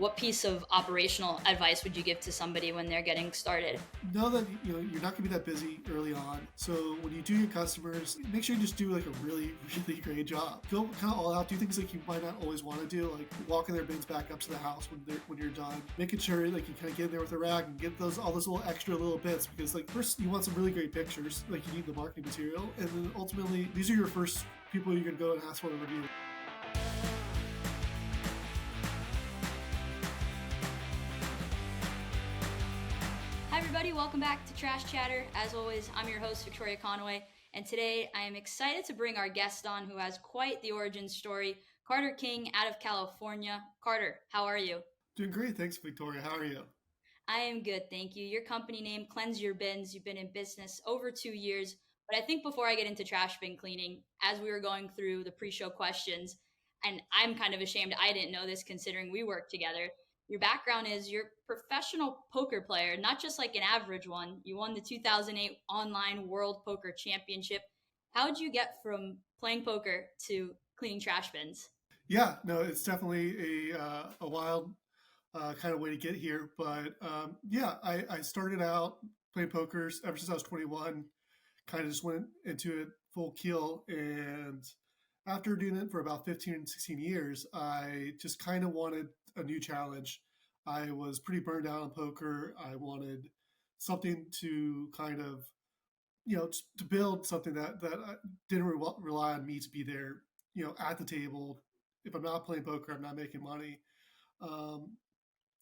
what piece of operational advice would you give to somebody when they're getting started? Know that you're not going to be that busy early on. So when you do your customers, make sure you just do like a really really great job. Go kind of all out. Do things like you might not always want to do, like walking their bins back up to the house when you're done. Making sure like you kind of get in there with a rag and get those all those little extra little bits because like first you want some really great pictures, like you need the marketing material, and then ultimately these are your first people you're going to go and ask for a review. Hi, everybody. Welcome back to Trash Chatter. As always, I'm your host, Victoria Conway. And today I am excited to bring our guest on who has quite the origin story, Carter King out of California. Carter, how are you? Doing great, thanks, Victoria. How are you? I am good, thank you. Your company name, Cleanse Your Bins. You've been in business over 2 years. But I think before I get into trash bin cleaning, as we were going through the pre show questions, and I'm kind of ashamed I didn't know this considering we work together. Your background is you're a professional poker player, not just like an average one. You won the 2008 Online World Poker Championship. How did you get from playing poker to cleaning trash bins? Yeah, no, it's definitely a wild kind of way to get here. But yeah, I started out playing poker ever since I was 21. Kind of just went into it full keel, and after doing it for about 15, 16 years, I just kind of wanted a new challenge. I was pretty burned out on poker. I wanted something to kind of to build something that didn't rely on me to be there, at the table. If I'm not playing poker, I'm not making money. Um,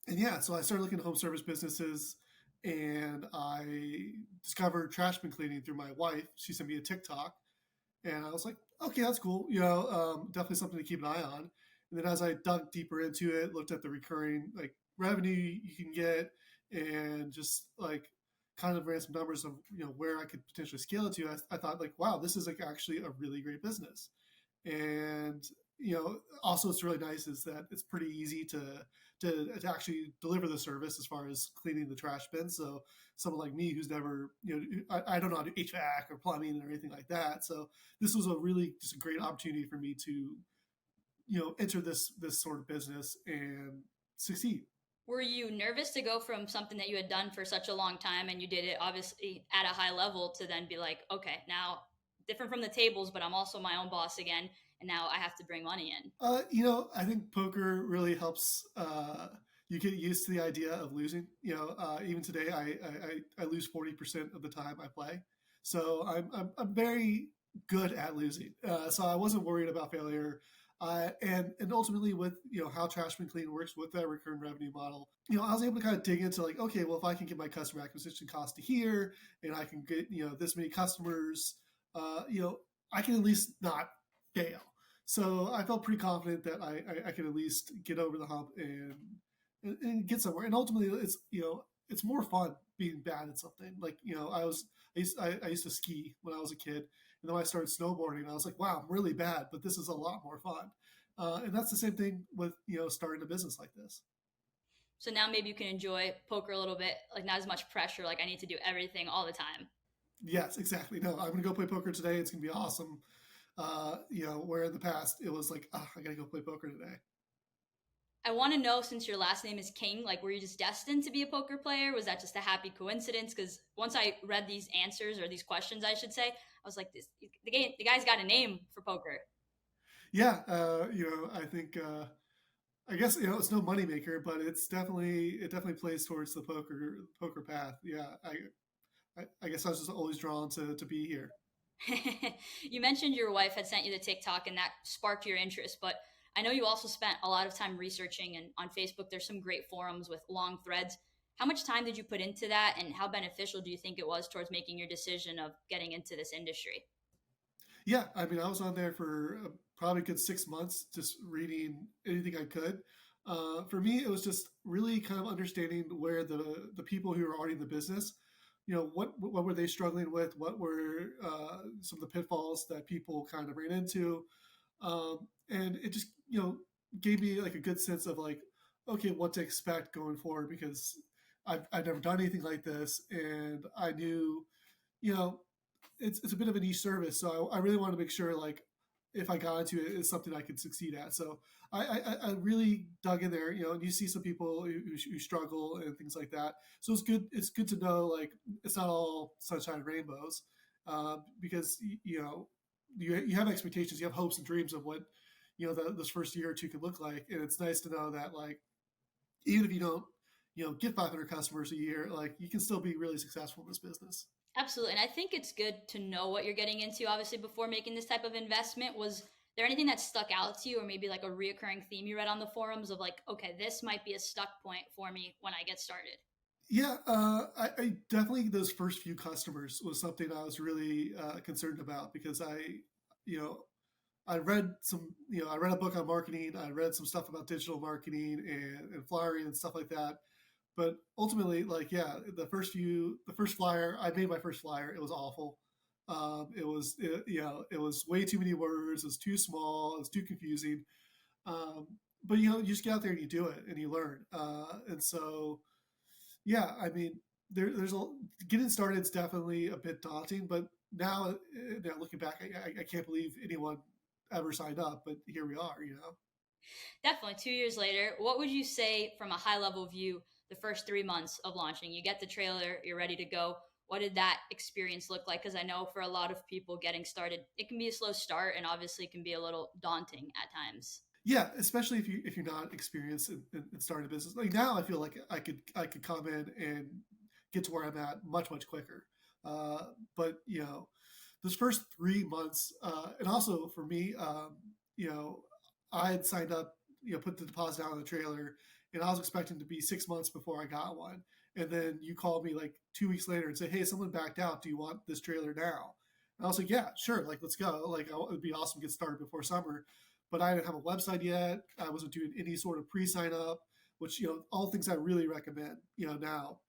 and yeah, so I started looking at home service businesses, and I discovered trash bin cleaning through my wife. She sent me a TikTok, and I was like, okay, that's cool. Definitely something to keep an eye on. And then as I dug deeper into it, looked at the recurring like revenue you can get, and just like kind of ran some numbers of where I could potentially scale it to. I thought like, wow, this is like actually a really great business. And also it's really nice is that it's pretty easy to actually deliver the service as far as cleaning the trash bin. So someone like me who's never, I don't know how to do HVAC or plumbing or anything like that. So this was a really just a great opportunity for me to, enter this sort of business and succeed. Were you nervous to go from something that you had done for such a long time and you did it obviously at a high level to then be like, okay, now different from the tables, but I'm also my own boss again, and now I have to bring money in? I think poker really helps you get used to the idea of losing. Even today, I lose 40% of the time I play, so I'm very good at losing. So I wasn't worried about failure. And ultimately, with how Trash Bin Clean works with that recurring revenue model, I was able to kind of dig into like, okay, well, if I can get my customer acquisition cost to here, and I can get this many customers, I can at least not fail. So I felt pretty confident that I could at least get over the hump and get somewhere. And ultimately, it's more fun being bad at something. Like I used to ski when I was a kid, and then when I started snowboarding, I was like, wow, I'm really bad, but this is a lot more fun. And that's the same thing with starting a business like this. So now maybe you can enjoy poker a little bit, like not as much pressure, like I need to do everything all the time. Yes, exactly. No, I'm gonna go play poker today. It's gonna be awesome. Where in the past it was like, I gotta go play poker today. I want to know, since your last name is King, like were you just destined to be a poker player? Was that just a happy coincidence? Because once I read these answers or these questions, I should say, I was like, this the guy's got a name for poker. Yeah, I think I guess it's no moneymaker, but it definitely plays towards the poker path. Yeah, I guess I was just always drawn to be here. You mentioned your wife had sent you the TikTok and that sparked your interest, but I know you also spent a lot of time researching, and on Facebook there's some great forums with long threads. How much time did you put into that, and how beneficial do you think it was towards making your decision of getting into this industry? Yeah, I mean, I was on there for probably a good 6 months, just reading anything I could. For me, it was just really kind of understanding where the people who are already in the business, what were they struggling with, what were some of the pitfalls that people kind of ran into, and it just gave me like a good sense of like, okay, what to expect going forward because I've never done anything like this, and I knew you know it's a bit of a niche service, so I really want to make sure like if I got into it, it's something I could succeed at. So I really dug in there, and you see some people who struggle and things like that. So it's good. It's good to know like it's not all sunshine and rainbows, because you have expectations, you have hopes and dreams of what this first year or two could look like, and it's nice to know that like even if you don't get 500 customers a year, like you can still be really successful in this business. Absolutely. And I think it's good to know what you're getting into, obviously, before making this type of investment. Was there anything that stuck out to you, or maybe like a reoccurring theme you read on the forums of like, okay, this might be a stuck point for me when I get started? Yeah, I definitely those first few customers was something I was really concerned about because you know, I read I read a book on marketing. I read some stuff about digital marketing and flyering and stuff like that. But ultimately, like, yeah, the first flyer, I made my first flyer. It was awful. It was way too many words. It was too small. It was too confusing. Um, but you just get out there and you do it and you learn. And so, yeah, I mean, there's a getting started is definitely a bit daunting, but now looking back, I can't believe anyone ever signed up, but here we are, Definitely. 2 years later, what would you say from a high level view, the first 3 months of launching? You get the trailer, you're ready to go. What did that experience look like? Because I know for a lot of people getting started, it can be a slow start and obviously can be a little daunting at times. Yeah, especially if you're not experienced in starting a business. Like now, I feel like I could come in and get to where I'm at much quicker. Uh, but those first 3 months, and also for me, I had signed up, put the deposit down on the trailer, and I was expecting to be 6 months before I got one. And then you called me like 2 weeks later and say, "Hey, someone backed out. Do you want this trailer now?" And I was like, "Yeah, sure. Like, let's go. Like, it'd be awesome to get started before summer." But I didn't have a website yet. I wasn't doing any sort of pre-sign up, which all things I really recommend. Now,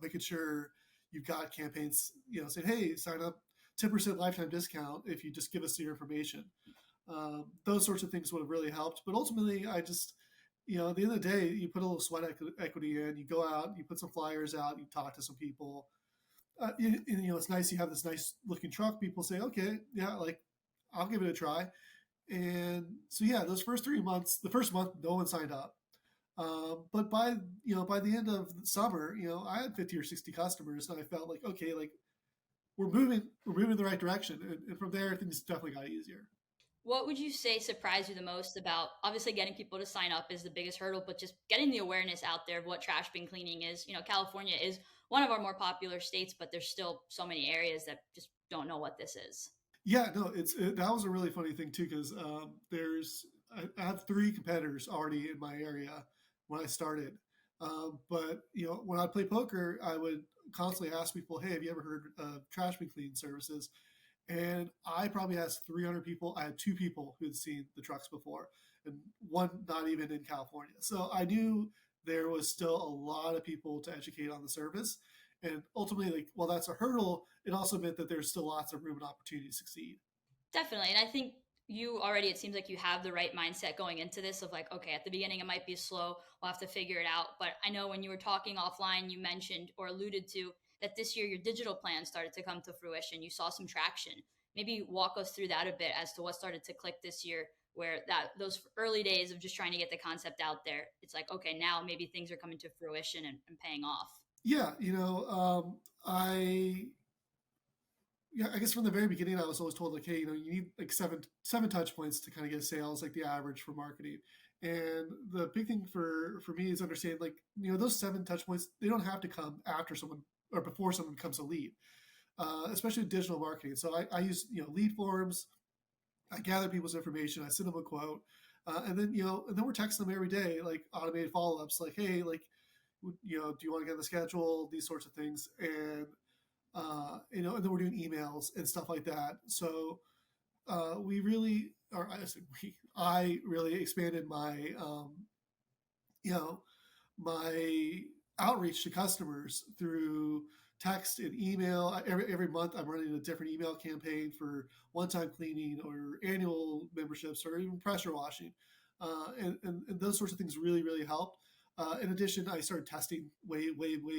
making sure you've got campaigns, saying, "Hey, sign up, 10% lifetime discount if you just give us your information." Those sorts of things would have really helped. But ultimately, I just at the end of the day, you put a little sweat equity in. You go out, you put some flyers out, you talk to some people. It's nice you have this nice looking truck. People say, "Okay, yeah, like I'll give it a try." And so yeah, those first 3 months, the first month, no one signed up. But by the end of the summer, I had 50 or 60 customers, and I felt like okay, like we're moving in the right direction. And from there, things definitely got easier. What would you say surprised you the most about obviously getting people to sign up is the biggest hurdle, but just getting the awareness out there of what trash bin cleaning is? California is one of our more popular states, but there's still so many areas that just don't know what this is. Yeah, no, that was a really funny thing too because I have three competitors already in my area when I started. But when I play poker, I would constantly ask people, "Hey, have you ever heard of trash bin cleaning services?" And I probably asked 300 people. I had two people who had seen the trucks before, and one not even in California. So I knew there was still a lot of people to educate on the service. And ultimately, like, while that's a hurdle, it also meant that there's still lots of room and opportunity to succeed. Definitely. And I think you already, it seems like you have the right mindset going into this of like, okay, at the beginning it might be slow. We'll have to figure it out. But I know when you were talking offline, you mentioned or alluded to that this year your digital plan started to come to fruition. You saw some traction. Maybe walk us through that a bit as to what started to click this year, where that those early days of just trying to get the concept out there, it's like, okay, now maybe things are coming to fruition and paying off. Yeah, I guess from the very beginning, I was always told like, hey, you need like seven touch points to kind of get sales, like the average for marketing. And the big thing for me is understanding like those seven touch points, they don't have to come after someone or before someone becomes a lead, especially with digital marketing. So I use lead forms. I gather people's information. I send them a quote, and then we're texting them every day, like automated follow ups, like, hey, like do you want to get on the schedule? These sorts of things, and and then we're doing emails and stuff like that. So we really, or I really expanded you know, my outreach to customers through text and email. Every month, I'm running a different email campaign for one-time cleaning or annual memberships or even pressure washing, and those sorts of things really helped. In addition, I started testing way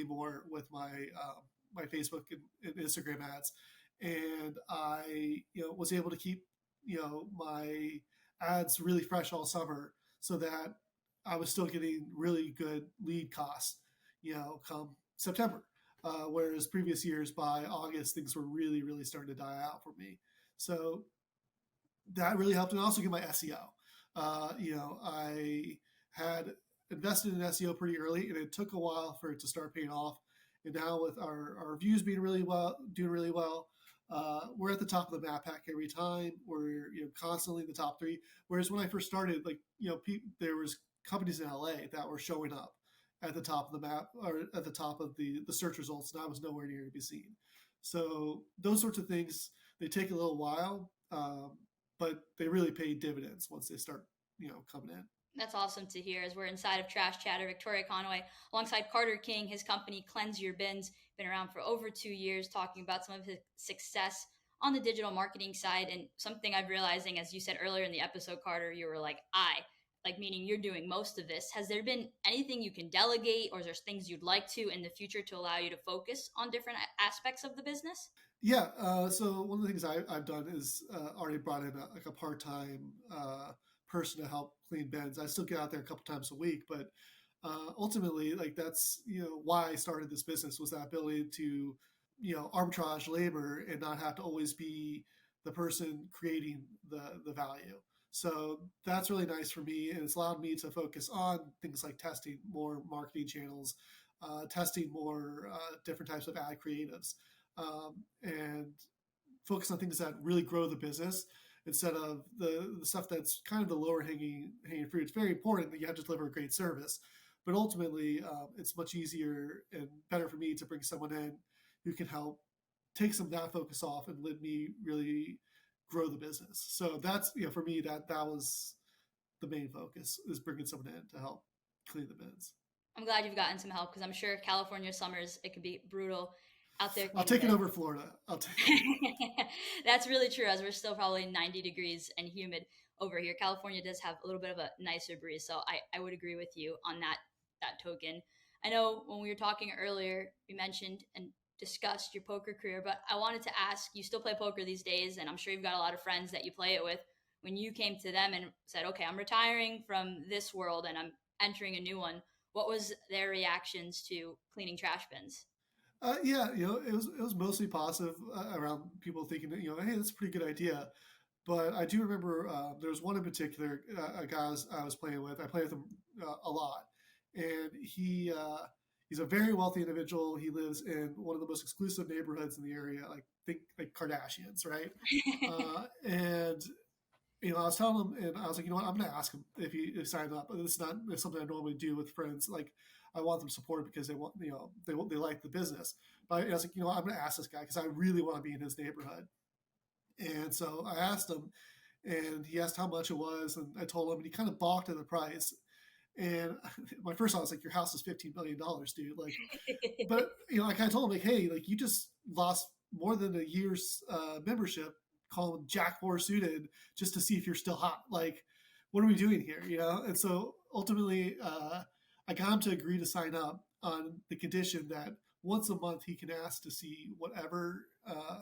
more with my Facebook and Instagram ads, and I was able to keep my ads really fresh all summer so that I was still getting really good lead costs, come September. Whereas previous years, by August, things were really, really starting to die out for me. So that really helped, and also get my SEO. I had invested in SEO pretty early, and it took a while for it to start paying off. And now with our views being doing really well, we're at the top of the map pack every time. We're constantly in the top three. Whereas when I first started, there was companies in LA that were showing up at the top of the map or at the top of the search results, and I was nowhere near to be seen. So those sorts of things, they take a little while, but they really pay dividends once they start, coming in. That's awesome to hear. As we're inside of Trash Chatter, Victoria Conway, alongside Carter King, his company Cleanse Your Bins, been around for over 2 years, talking about some of his success on the digital marketing side. And something I'm realizing, as you said earlier in the episode, Carter, you were like meaning you're doing most of this. Has there been anything you can delegate, or is there things you'd like to in the future to allow you to focus on different aspects of the business? Yeah. So one of the things I've done is already brought in a part-time person to help clean bins. I still get out there a couple times a week, but ultimately, like that's why I started this business, was that ability to arbitrage labor and not have to always be the person creating the value. So that's really nice for me, and it's allowed me to focus on things like testing more marketing channels, testing more different types of ad creatives, and focus on things that really grow the business instead of the stuff that's kind of the lower hanging fruit. It's very important that you have to deliver a great service, but ultimately, it's much easier and better for me to bring someone in who can help take some of that focus off and let me really grow the business. So that's for me, that was the main focus, is bringing someone in to help clean the bins. I'm glad you've gotten some help because I'm sure California summers, it can be brutal out there I'll cleaning take it bins. over Florida. I'll take. That's really true, as we're still probably 90 degrees and humid over here. California does have a little bit of a nicer breeze, so I would agree with you on that token. I know when we were talking earlier, you mentioned and discussed your poker career, but I wanted to ask, you still play poker these days, and I'm sure you've got a lot of friends that you play it with. When you came to them and said, okay, I'm retiring from this world and I'm entering a new one, what was their reactions to cleaning trash bins? Yeah, it was mostly positive, around people thinking that hey, that's a pretty good idea. But I do remember there was one in particular, a guy I was playing with. I play with him a lot, and he's a very wealthy individual. He lives in one of the most exclusive neighborhoods in the area, like think like Kardashians, right? And I was telling him, and I was like, what, I'm going to ask him if he signed up. But it's not it's something I normally do with friends. Like, I want them supported because they want, they like the business. But I was like, I'm going to ask this guy because I really want to be in his neighborhood. And so I asked him, and he asked how much it was, and I told him, and he kind of balked at the price. And my first thought was like, your house is $15 million, dude. Like, but I kind of told him like, hey, like you just lost more than a year's membership, calling Jack Four suited just to see if you're still hot. Like, what are we doing here? And so ultimately, I got him to agree to sign up on the condition that once a month he can ask to see whatever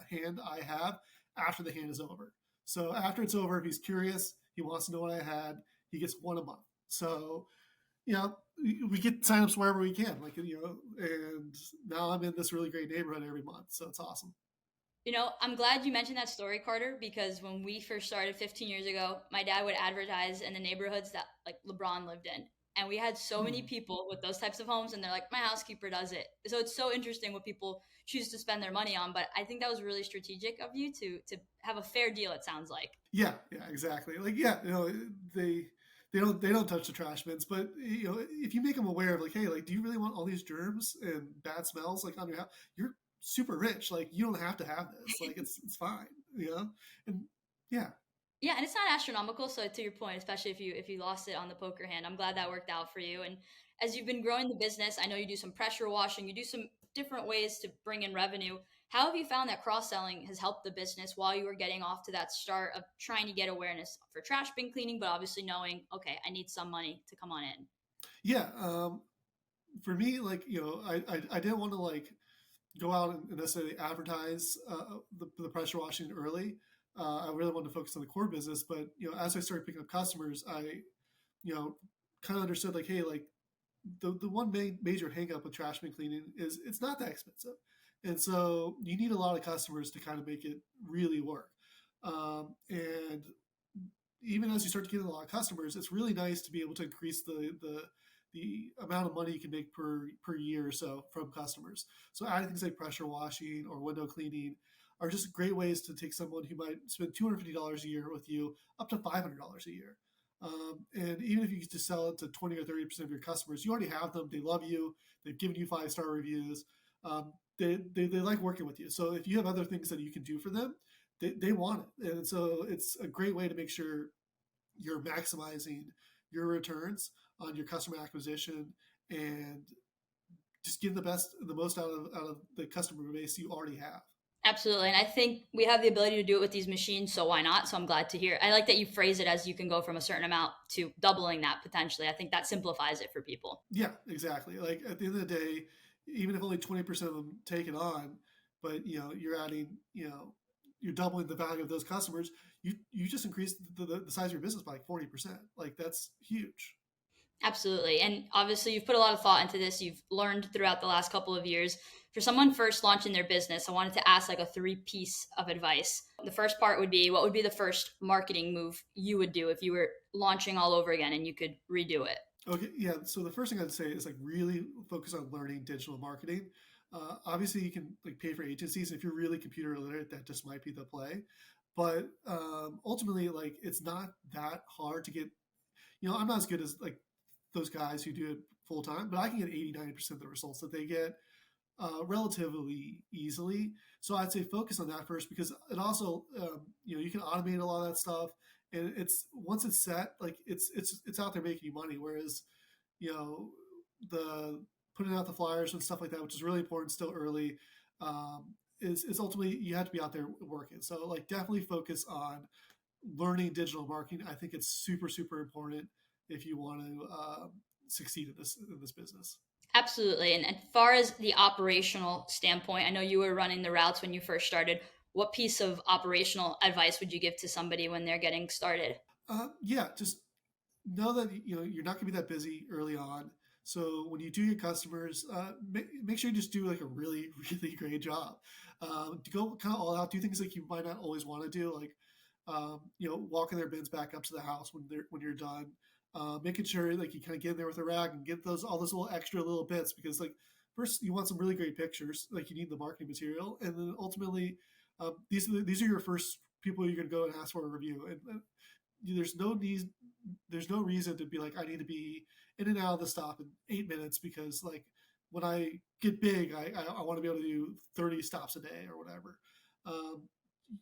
hand I have after the hand is over. So after it's over, if he's curious, he wants to know what I had, he gets one a month. So we get signups wherever we can, and now I'm in this really great neighborhood every month, so it's awesome. I'm glad you mentioned that story, Carter, because when we first started 15 years ago, my dad would advertise in the neighborhoods that like LeBron lived in. And we had so many Hmm. people with those types of homes, and they're like, my housekeeper does it. So it's so interesting what people choose to spend their money on. But I think that was really strategic of you to have a fair deal, it sounds like. Yeah, yeah, exactly. Like, yeah, they don't touch the trash bins, but if you make them aware of like, hey, like, do you really want all these germs and bad smells like on your house? You're super rich. Like, you don't have to have this. Like, it's fine. And yeah, Yeah, and it's not astronomical. So to your point, especially if you lost it on the poker hand, I'm glad that worked out for you. And as you've been growing the business, I know you do some pressure washing, you do some different ways to bring in revenue. How have you found that cross selling has helped the business while you were getting off to that start of trying to get awareness for trash bin cleaning, but obviously knowing, okay, I need some money to come on in? yeah. For me, like, I didn't want to like go out and necessarily advertise the pressure washing early. I really wanted to focus on the core business. But as I started picking up customers, I kind of understood like, hey, like the one major hangup with trash bin cleaning is it's not that expensive, and so you need a lot of customers to kind of make it really work. And even as you start to get a lot of customers, it's really nice to be able to increase the amount of money you can make per year or so from customers. So adding things like pressure washing or window cleaning are just great ways to take someone who might spend $250 a year with you up to $500 a year. And even if you just sell it to 20 or 30% of your customers, you already have them. They love you. They've given you 5-star reviews. They like working with you. So if you have other things that you can do for them, they want it. And so it's a great way to make sure you're maximizing your returns on your customer acquisition and just give the most out of the customer base you already have. Absolutely. And I think we have the ability to do it with these machines, so why not? So I'm glad to hear. I like that you phrase it as you can go from a certain amount to doubling that potentially. I think that simplifies it for people. Yeah, exactly. Like at the end of the day, even if only 20% of them take it on, but you're adding, you're doubling the value of those customers, you just increase the size of your business by like 40%. Like that's huge. Absolutely. And obviously, you've put a lot of thought into this. You've learned throughout the last couple of years. For someone first launching their business, I wanted to ask like a three-piece of advice. The first part would be, what would be the first marketing move you would do if you were launching all over again and you could redo it? Okay, yeah. So the first thing I'd say is like really focus on learning digital marketing. Obviously, you can like pay for agencies. If you're really computer illiterate, that just might be the play. But ultimately, like it's not that hard to get. I'm not as good as like those guys who do it full time, but I can get 80-90% of the results that they get relatively easily. So I'd say focus on that first because it also, you can automate a lot of that stuff, and it's once it's set, like it's out there making you money. Whereas, you know, the putting out the flyers and stuff like that, which is really important still early, is ultimately you have to be out there working. So like definitely focus on learning digital marketing. I think it's super super important if you want to succeed in this business. Absolutely. And as far as the operational standpoint, I know you were running the routes when you first started. What piece of operational advice would you give to somebody when they're getting started? Yeah, just know that you're not going to be that busy early on. So when you do your customers, make sure you just do like a really really great job. To go kind of all out, do things like you might not always want to do, like walking their bins back up to the house when you're done. Making sure like you kind of get in there with a rag and get those all those little extra little bits because like first you want some really great pictures, like you need the marketing material, and then ultimately these are your first people you're going to go and ask for a review, and there's no need, there's no reason to be like I need to be in and out of the stop in 8 minutes because like when I get big, I want to be able to do 30 stops a day or whatever. Um,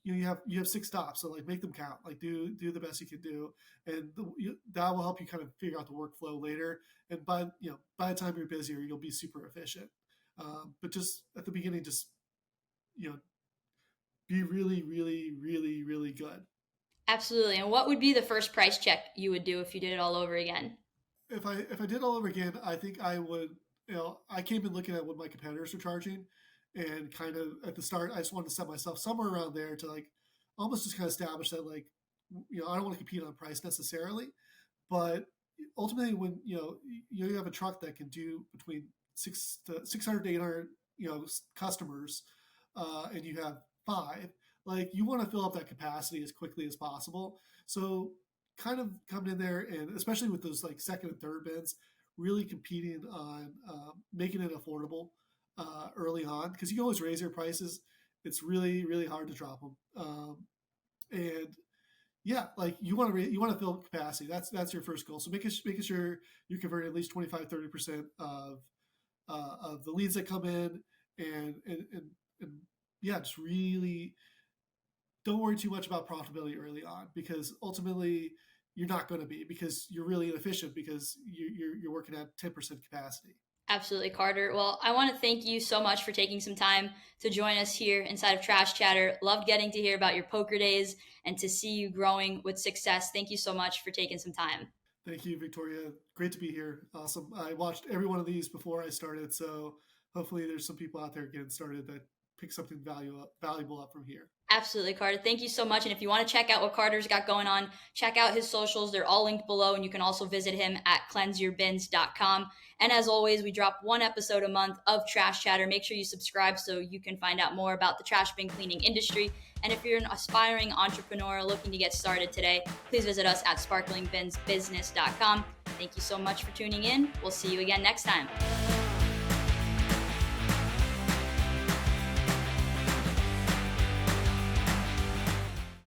you have 6 stops, so like make them count. Like do the best you can do, and that will help you kind of figure out the workflow later. And by the time you're busier, you'll be super efficient. But just at the beginning, just you know be really, really, really, really good. Absolutely. And what would be the first price check you would do if you did it all over again? If I did all over again, I think I would. I came in looking at what my competitors were charging, and kind of at the start, I just wanted to set myself somewhere around there to like almost just kind of establish that like I don't want to compete on price necessarily, but ultimately when you have a truck that can do between 600 to 800 customers, and you have five, like you want to fill up that capacity as quickly as possible. So kind of coming in there and especially with those like second and third bins, really competing on making it affordable early on because you can always raise your prices. It's really really hard to drop them. And yeah, like you want to fill capacity. That's your first goal. So making sure you convert at least 25-30% of the leads that come in, and yeah, just really don't worry too much about profitability early on because ultimately you're not going to be because you're really inefficient because you're working at 10% capacity. Absolutely, Carter. Well, I want to thank you so much for taking some time to join us here inside of Trash Chatter. Loved getting to hear about your poker days and to see you growing with success. Thank you so much for taking some time. Thank you, Victoria. Great to be here. Awesome. I watched every one of these before I started, so hopefully there's some people out there getting started that pick something valuable up from here. Absolutely, Carter. Thank you so much. And if you want to check out what Carter's got going on, check out his socials. They're all linked below. And you can also visit him at cleanseyourbins.com. And as always, we drop one episode a month of Trash Chatter. Make sure you subscribe so you can find out more about the trash bin cleaning industry. And if you're an aspiring entrepreneur looking to get started today, please visit us at sparklingbinsbusiness.com. Thank you so much for tuning in. We'll see you again next time.